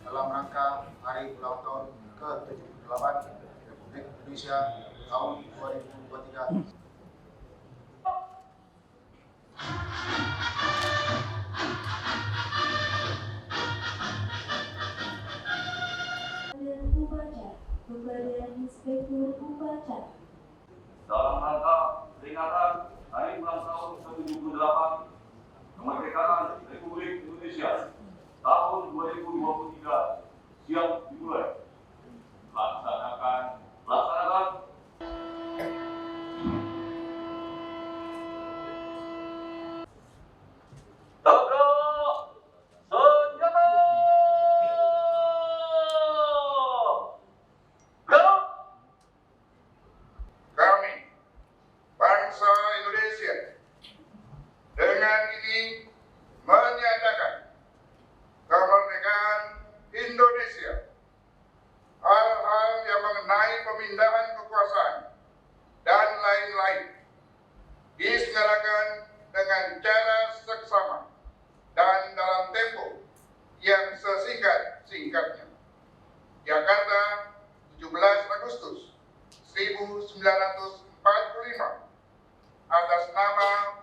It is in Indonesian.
Dalam rangka Hari Ulang Tahun ke-78 Republik Indonesia tahun 2023. Pemberian Inspektur Upacara dalam rangka peringatan Hari Ulang Tahun ke-78 Kemerdekaan Republik Indonesia tahun 2023 siap dimulai. Laksanakan. Tabrak senjata. Gerak. Kami, bangsa Indonesia, dengan ini menyatakan kemerdekaan Indonesia. Hal-hal yang mengenai pemindahan kekuasaan dan lain-lain diselenggarakan dengan cara seksama dan dalam tempo yang sesingkat-singkatnya. Jakarta, 17 Agustus 1945, atas nama